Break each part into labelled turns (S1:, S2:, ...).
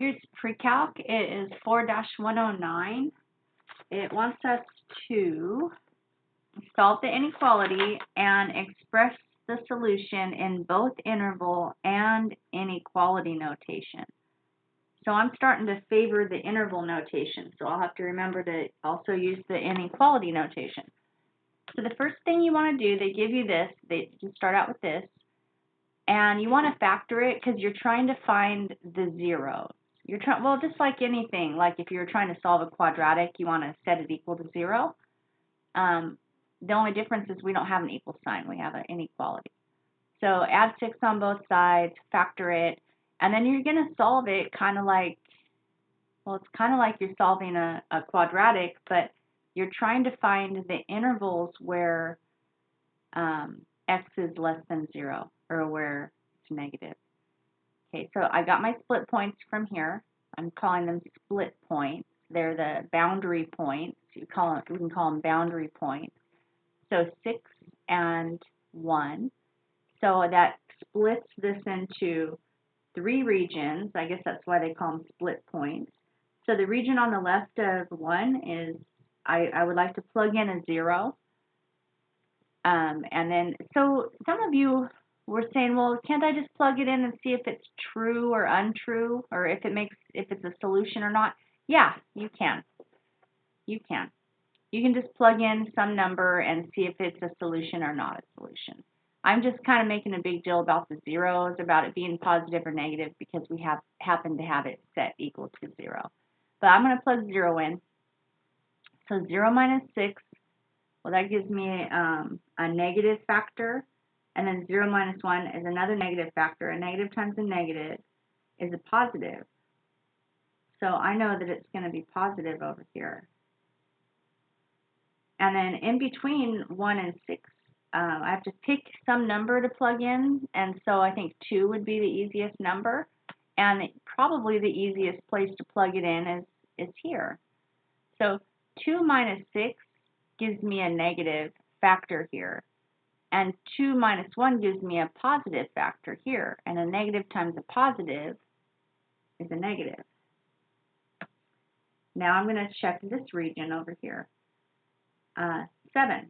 S1: Here's Precalc. It is 4-109. It wants us to solve the inequality and express the solution in both interval and inequality notation. So I'm starting to favor the interval notation, so I'll have to remember to also use the inequality notation. So the first thing you want to do, they give you this, they just start out with this, and you want to factor it because you're trying to find the zeros. You're trying, well, just like anything, like if you're trying to solve a quadratic, you want to set it equal to 0. The only difference is we don't have an equal sign, we have an inequality. So add 6 on both sides, factor it, and then you're going to solve it kind of like, well, it's kind of like you're solving a quadratic, but you're trying to find the intervals where x is less than 0 or where it's negative. Okay, so I got my split points from here. I'm calling them split points. They're the boundary points. We can call them boundary points. So 6 and 1. So that splits this into 3 regions. I guess that's why they call them split points. So the region on the left of 1 is, I would like to plug in a 0. And then, so some of you were saying, well, can't I just plug it in and see if it's true or untrue, or if it's a solution or not? Yeah, you can. You can. You can just plug in some number and see if it's a solution or not a solution. I'm just kind of making a big deal about the zeros, about it being positive or negative, because we happen to have it set equal to 0. But I'm going to plug 0 in. So 0 minus 6, well, that gives me a negative factor. And then 0 minus 1 is another negative factor. A negative times a negative is a positive. So I know that it's going to be positive over here. And then in between 1 and 6, I have to pick some number to plug in. And so I think 2 would be the easiest number. And probably the easiest place to plug it in is here. So 2 minus 6 gives me a negative factor here. And 2 minus 1 gives me a positive factor here. And a negative times a positive is a negative. Now I'm going to check this region over here. 7.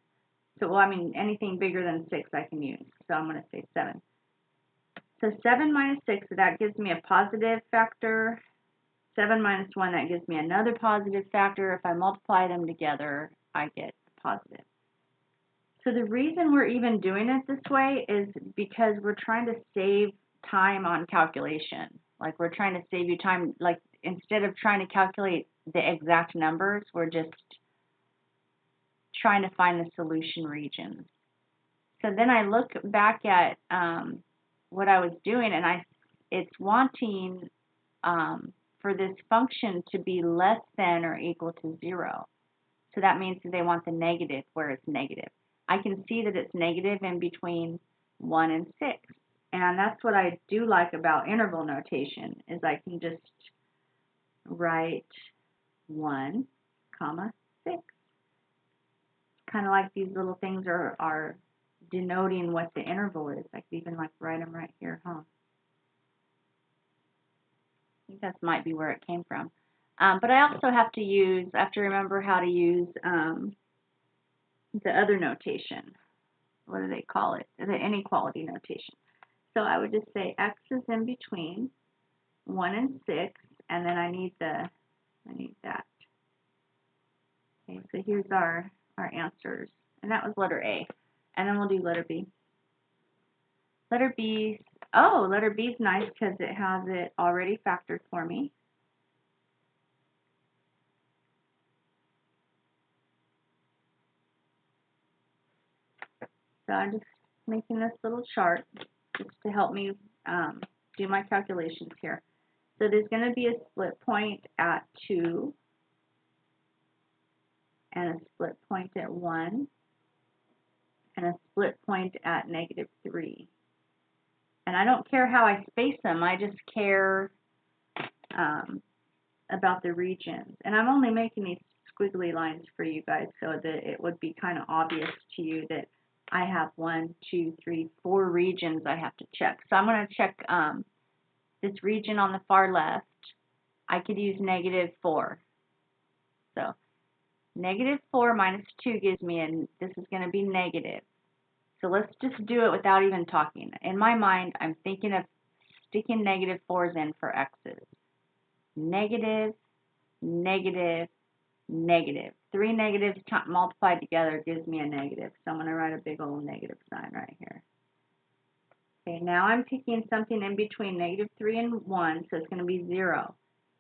S1: So, well, I mean, anything bigger than 6 I can use. So I'm going to say 7. So 7 minus 6, that gives me a positive factor. 7 minus 1, that gives me another positive factor. If I multiply them together, I get a positive. So the reason we're even doing it this way is because we're trying to save time on calculation. Like, we're trying to save you time. Like, instead of trying to calculate the exact numbers, we're just trying to find the solution regions. So then I look back at what I was doing, and it's wanting for this function to be less than or equal to 0. So that means that they want the negative where it's negative. I can see that it's negative in between 1 and 6. And that's what I do like about interval notation, is I can just write 1, comma, 6. Kind of like these little things are denoting what the interval is. I could even like write them right here, huh? I think that might be where it came from. But I also have to remember how to use the other notation. What do they call it? The inequality notation. So I would just say x is in between 1 and 6, and then I need that. Okay, so here's our answers. And that was letter A. And then we'll do letter B. Letter B, letter B is nice because it has it already factored for me. So I'm just making this little chart just to help me do my calculations here. So there's going to be a split point at 2 and a split point at 1 and a split point at -3. And I don't care how I space them, I just care about the regions. And I'm only making these squiggly lines for you guys so that it would be kind of obvious to you that I have 1, 2, 3, 4 regions I have to check. So I'm going to check this region on the far left, I could use -4. So -4 minus 2 gives me, this is going to be negative. So let's just do it without even talking. In my mind, I'm thinking of sticking -4s in for x's. Negative, negative, negative. 3 negatives multiplied together gives me a negative. So I'm going to write a big old negative sign right here. Okay, now I'm picking something in between -3 and 1, so it's going to be 0.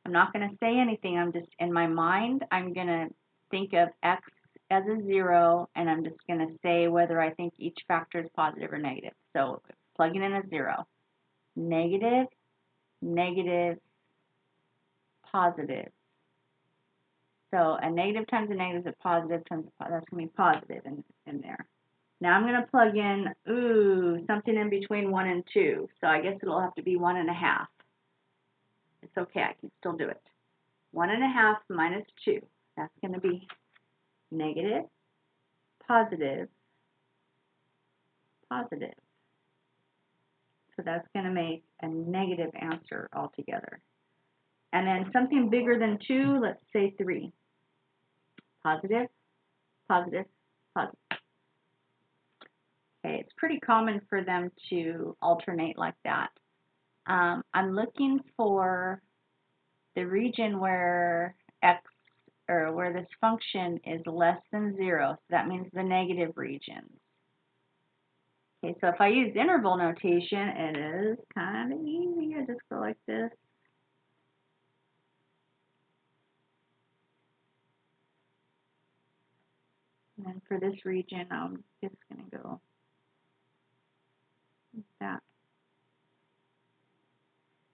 S1: I'm not going to say anything. I'm just, in my mind, I'm going to think of x as a 0, and I'm just going to say whether I think each factor is positive or negative. So plugging in a 0. Negative, negative, positive. So a negative times a negative is a positive times a positive. That's going to be positive in there. Now I'm going to plug in, something in between 1 and 2. So I guess it'll have to be 1.5. It's okay, I can still do it. 1.5 minus 2. That's going to be negative, positive, positive. So that's going to make a negative answer altogether. And then something bigger than 2, let's say 3. Positive, positive, positive. Okay, it's pretty common for them to alternate like that. I'm looking for the region where x, or where this function is less than 0. So that means the negative regions. Okay, so if I use interval notation, it is kind of easy. I just go like this. And then for this region, I'm just going to go like that.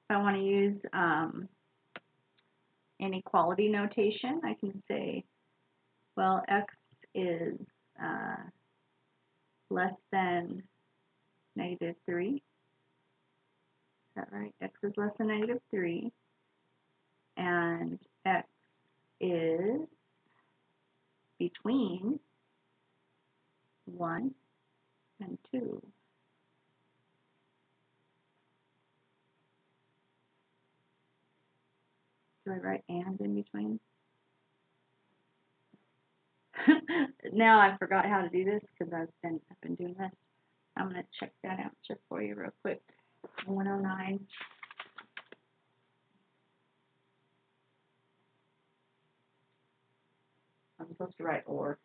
S1: If I want to use inequality notation, I can say, well, x is less than -3. Is that right? X is less than -3. And x is between 1 and 2. Do I write and in between? Now I forgot how to do this because I've been doing this. I'm going to check that answer for you real quick. 109. I'm supposed to write or.